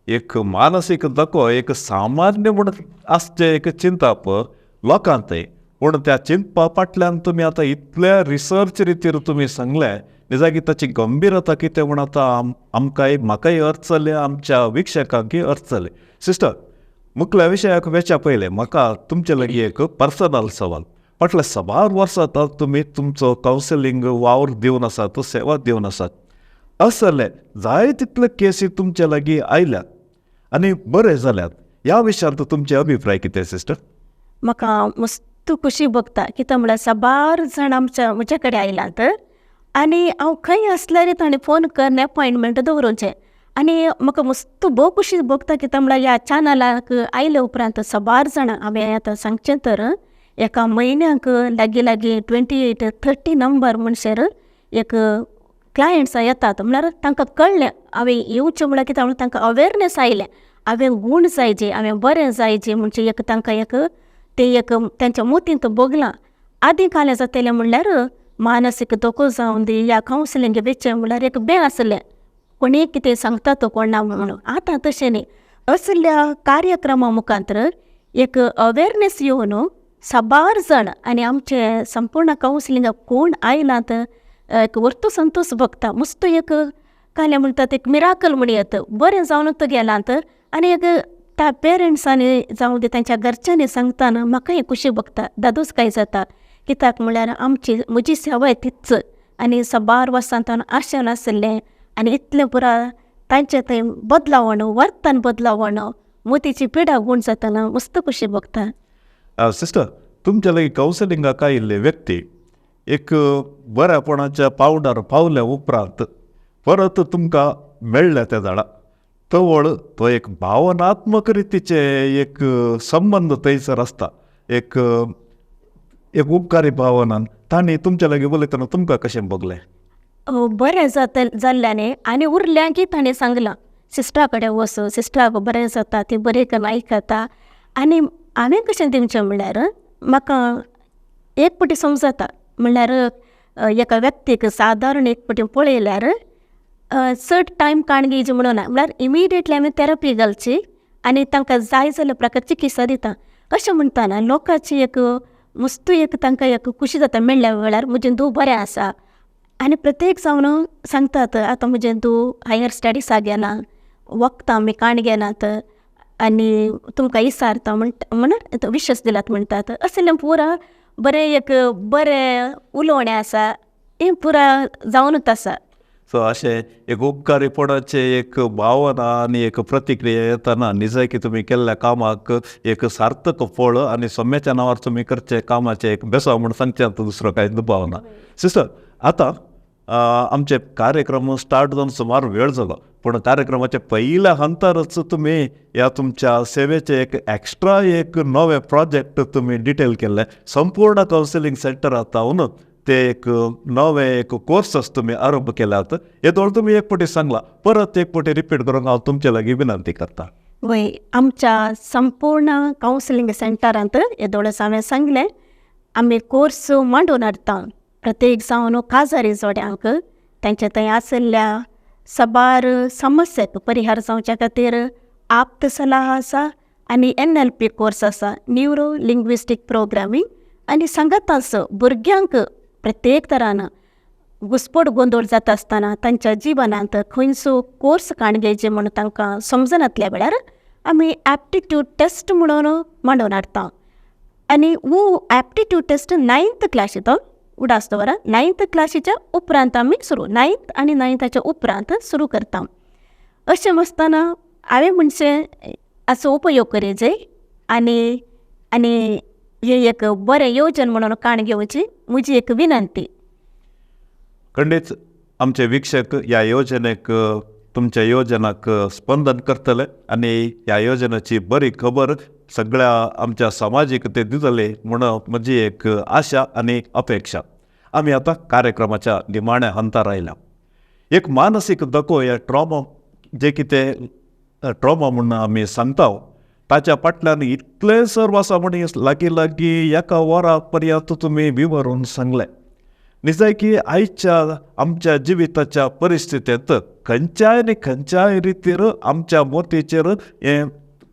एक मानसीक धक्को एक सामान्य म्हणून आसचे एक चिंताप लोकांत, पूण त्या चिंतपा फाटल्यान तुमी आतां इतल्या रिसर्च रितीर तुमी सांगलें, निजागी ताची गंभीरता कितें म्हूण आतां आमकांय म्हाकाय अर्थ जाले, आमच्या विक्षकांकय अर्थ जाले. सिस्टर, मुखल्या विशयाक वेच्या पयलें म्हाका तुमचे लागीं एक पर्सनल सवाल. फाटल्या 6 वर्सां तुमी तुमचो कावन्सिलींग वावर दिवन आसात, सेवा दिवन आसात. असले जाय तितले केसी तुमचे लागीं आयल्यात आनी बरे जाल्यात. ह्या विशयांत तुमचे अभिप्राय कितें सिस्टर? म्हाका मस्त खुशी भोगता, कित्याक म्हळ्यार 6 जाण म्हजे कडेन आयल्यात. आनी हांव खंय आसल्यार ताणें फोन करून अपॉयंटमेंट दवरूचें. आनी म्हाका मस्त भोव खुशी भोगता कित्याक म्हळ्यार ह्या चॅनलाक आयले उपरांत साबार जाणां हांवें आतां सांगचें तर एका म्हयन्याक लागीं 28-30 नंबर म्हणसर एक क्लायंट्स येतात. म्हळ्यार तांकां कळ्ळें हांवें येवचें म्हळ्यार कित्याक म्हणून तांकां अवेरनेस आयलें हांवें गूण जायचे, हांवें बरें जायचें म्हणजे एक तांकां एक तेंच्या मोतींत भोगलां. आदीं कालें जातलें म्हणल्यार मानसीक दोखो जावन दी या कावन्सिलींग वेचें म्हणल्यार एक बें आसलें, कोणी कितें सांगता तो कोण ना म्हणून. आतां तशें न्ही. असल्या कार्यक्रमा मुखांतर एक अवेरनेस येवन साबार जाण आनी आमचे संपूर्ण कावन्सिलिंगाक कोण आयलात एक वर्तू संतोश भोगता. मस्त एक कालें म्हणटात एक मिराकल म्हण येता, बरें जावनूच गेलांत. आनी एक त्या पेरंट्सांनी जावं दी तांच्या घरच्यांनी सांगतना म्हाकाय खुशी भोगता, दादूच काय जाता. कित्याक म्हळ्यार म्हजी सेवा तीच आनी साबार वर्सां आशेन आसलें आनी इतलें पुरा तांचें थंय बदलावण वर्तन बदलावण मोतीची पिडा गूण जातना मस्त खुशी भोगता. सिस्टर, तुमच्या लागीं कावन्सिलिंगाक आयिल्ले व्यक्ती एक बऱ्यापणाच्या पावंडार पावल्या उपरांत परत तुमकां मेळ्ळें त्या झाडाक तवळ तो एक भावनात्मक रितीचे एक संबंद थंयसर आसता. एक उपकारी भावनान तांणी तुमच्या लागीं उलयतना तुमकां कशें भोगलें? बरें जाल्ल्याने आनी उरल्यांकी ताणें सांगलां सिस्टरा कडेन वच, सिस्टराक बरें जाता, ती बरें करून आयकता. आनी हांवें कशें दिवचें म्हणल्यार म्हाका एक पाटी समजता म्हणल्यार एका व्यक्तीक सादारण एक पाटी पळयल्यार चड टायम काण घेवची म्हणून ना, म्हळ्यार इमिडिएटली हांवें थेरपी घालची आनी तांकां जाय जाल्या प्रकार चिकित्सा दिता. अशें म्हणटाना लोकांची एक मस्त एक तांकां एक खुशी जाता मेळ्ळ्या वेळार म्हजें दूं बरें आसा. आनी प्रत्येक जावन सांगतात आतां म्हजें दूं हायर स्टडीसाक गेलां, वखदां आमी काण घेनात आनी तुमकां इसारता म्हणून विशस दिलात म्हणटात. असलें पुरा बरें एक बरें उलोवणें आसा, हें पुरा जावनूच आसा. सो अशें एक उपकारीपणाचे एक भावना आनी एक प्रतिक्रिया येतना निजय की तुमी केल्ल्या कामाक एक सार्थक फळ आनी सोम्याच्या नांवार तुमी करचे कामाचे एक बेसाव म्हूण सांगचे दुसरो कांय दुबावना. सिस्टर, आतां आमचे कार्यक्रम स्टार्ट जावन सुमार वेळ जालो, पूण कार्यक्रमाच्या पयल्या हंतारच तुमी ह्या तुमच्या सेवेचे एक एक्स्ट्रा एक नवे प्रोजेक्ट तुमी डिटेल केल्ले. संपूर्ण कावन्सिलींग सेंटरांत जावन ते एक नवे एक कोर्सस तुमी आरंभ केल्यात. हे दोळ तुमी एक पाटी सांगला, परत एक पाटी रिपीट करूंक हांव तुमचे लागीं विनंती करता. वय आमच्या संपूर्ण कावन्सिलींग सेंटरांत हे दोळस हांवें सांगलें आमी कोर्स मांडून हाडटा. प्रत्येक जावन काजारी जोड्यांक तांचे थंय आसल्या साबार समस्याक परिहार जावच्या खातीर आप्त सलाह आसा आनी NLP कोर्स आसा, न्यूरो लिंग्विस्टीक प्रोग्रामींग. आनी सांगाताच भुरग्यांक प्रत्येक तरान घुसपट गोंदळ जाता आसतना तांच्या जिवनांत खंयचो कोर्स काण घेवचे म्हणून तांकां समजनातल्या वेळार आमी एप्टिट्यूड टेस्ट म्हणून मांडून हाडटा. आनी वो एप्टिट्यूड टेस्ट 9th क्लास तो उडासतो वरा 9th क्लासीच्या उपरांत आमी सुरू 9th आनी 9thच्या उपरांत सुरू करता. अशें आसतना हांवें म्हणचें हाचो उपयोग करेजे आनी आनी हे एक बरें येवजण म्हणून काण घेवची म्हजी एक विनंती. खंडीत आमचे वीक्षक ह्या योजनेक तुमच्या योजनाक स्पंदन करतले आनी ह्या योजनेची बरी खबर सगळ्या आमच्या समाजीक ते दितले म्हणून म्हजी एक आशा आनी अपेक्षा. आमी आतां कार्यक्रमाच्या निमाण्या हंतार आयल्या. एक मानसीक दखो या ट्रॉमा जे कितें ट्रॉमा म्हणून आमी सांगता ताच्या फाटल्यान इतले सर्व आसा म्हण लागीं एका वरा पर्यंत तुमी विवरून सांगलें. निजय की आयच्या आमच्या जिविताच्या परिस्थितींत खंयच्याय रितीर आमच्या मोतीचेर हें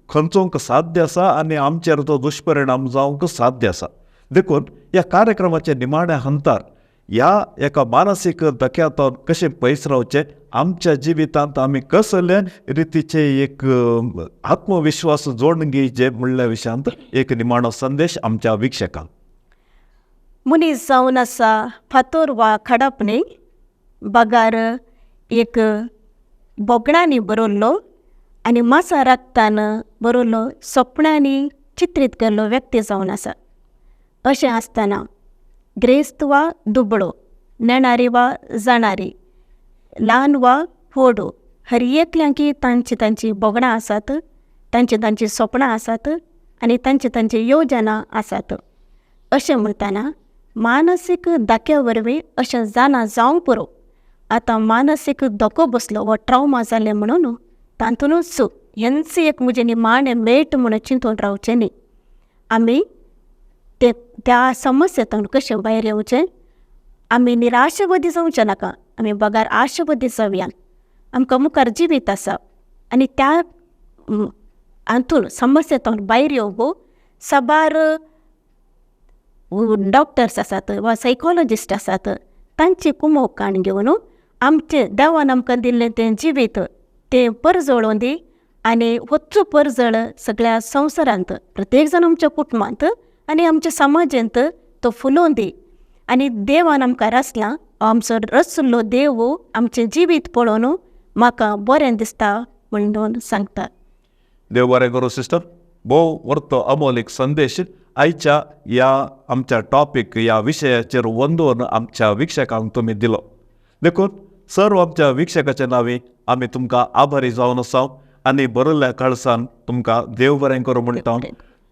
खंचोवंक साध्य आसा आनी आमचेर तो दुश्परिणाम जावंक साध्य आसा. देखून ह्या कार्यक्रमाच्या निमाण्या हंतार ह्या एका मानसीक धक्यांतून कशें पयस रावचें, आमच्या जिवितांत आमी कसले रितीचे एक आत्मविश्वास जोडून घेवचे म्हणल्या विशयांत एक निमाणो संदेश आमच्या वीक्षकांक. मनीस जावन आसा फातोर वा खडप न्ही, बगार एक बोगणांनी बरोल्लो आनी मासा राखतान बरोल्लो सपनांनी चित्रीत केल्लो व्यक्ती जावन आसा. अशें आसतना ग्रेस्त वा दुबळो, नेणारी वा जाणारी, ल्हान वा व्हडो, हर एकल्यांकी तांची बोगडां आसात, तांची स्वप्नां आसात आनी तांची योजना आसात. अशें म्हणटाना मानसीक दाख्या वरवीं अशें जाना जावंक पुरो. आतां मानसीक धोको बसलो हो ट्रावमा जालें म्हणून तातूंतच हेंच एक म्हजें निमाणें मेट म्हणून चिंतून रावचें न्ही. आमी त्या समस्येंतून कशें भायर येवचें. आमी निराशवादी जावचें नाका, आमी बगार आशवादी जावया. आमकां मुखार जिवीत आसा आनी त्या हातून समस्येंतून भायर येवंक साबार डॉक्टर्स आसात वा सायकॉलॉजिस्ट आसात. तांची कुमोवकाण घेवन आमचें देवान आमकां दिल्लें तें जिवीत तें परजळोवन दी आनी होच परजळ सगळ्या संवसारांत, प्रत्येक जाण आमच्या कुटुंबांत आनी आमच्या समाजांत तो फुलोवन दी. आनी देवान आमकां रासलां, आमचो रचलो देव आमचें जिवीत पळोवन म्हाका बरें दिसता म्हणून सांगता. देव बरें करूं सिस्टर. भोव व्हरतो अमोल एक संदेश आयच्या ह्या आमच्या टॉपिक ह्या विशयाचेर वंदोवन आमच्या विक्षकांक तुमी दिलो. देखून सर्व आमच्या विक्षकाच्या नांवी आमी तुमकां आभारी जावन आसा आनी बरयल्ल्या कळसान तुमकां देव बरें करूं म्हणटा.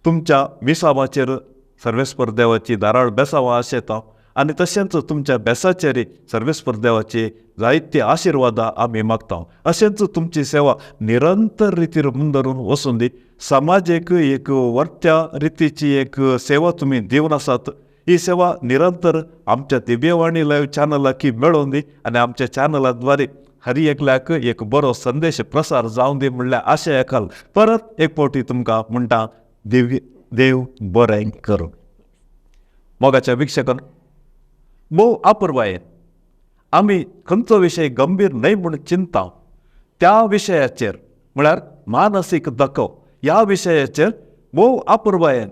तुमच्या विसावाचेर सर्वेस्पर देवाची दाराळ बेसावां आशेता आनी तशेंच तुमच्या बेसाचेर सर्वेस्पर देवाची जायती आशिर्वादां आमी मागता. अशेंच तुमची सेवा निरंतर रितीर मुंदरून वचून दी. समाजीक एक वर्त्या रितीची एक सेवा तुमी दिवन आसात. ही सेवा निरंतर आमच्या दिव्यवाणी लाईव्ह चॅनलाक मेळोवन दी आनी आमच्या चॅनलाद्वारे हर एकल्याक एक बरो संदेश प्रसार जावन दी म्हणल्या आशयाखाल परत एक फावटी तुमकां म्हणटा देव बरें करूं. मोगाच्या विक्षकन भोव आपुरबायेन आमी खंयचो विशय गंभीर न्हय म्हूण चिंता त्या विशयाचेर म्हळ्यार मानसीक धक्को ह्या विशयाचेर भोव आपुरबायेन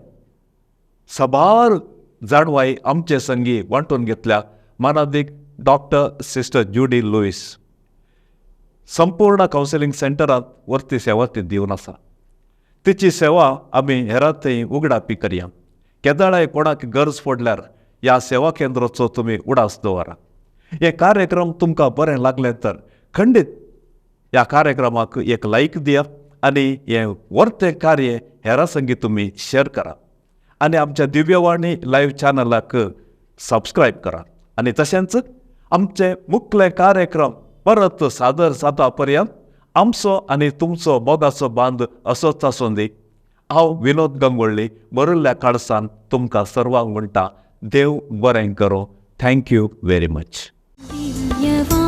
साबार जाणवाई आमचे संगी वांटून घेतल्या. मानादीक डॉक्टर सिस्टर ज्युडी लुईस संपूर्ण कावन्सिलींग सेंटरांत वर्ती सेवा ती दिवन आसा. तिची सेवा आमी हेरांतय उगडापी करया. केदाळाय कोणाक गरज पडल्यार ह्या सेवा केंद्राचो तुमी उडास दवरा. हे कार्यक्रम तुमकां बरें लागलें तर खंडीत ह्या कार्यक्रमाक एक लायक दिया आनी हें वर्तें कार्य हेरां संगी तुमी शेअर करा आनी आमच्या दिव्यवाणी लाईव्ह चॅनलाक सबस्क्रायब करा. आनी तशेंच आमचे मुख्य कार्यक्रम परत सादर जाता पर्यंत आमचो आनी तुमचो मोगाचो बांद असोच आसूं दी. हांव विनोद गंगवळ्ळी बरयल्ल्या काळसान तुमकां सर्वांक म्हणटा देव बरें करूं. Thank you very much. दिव्यवाणी.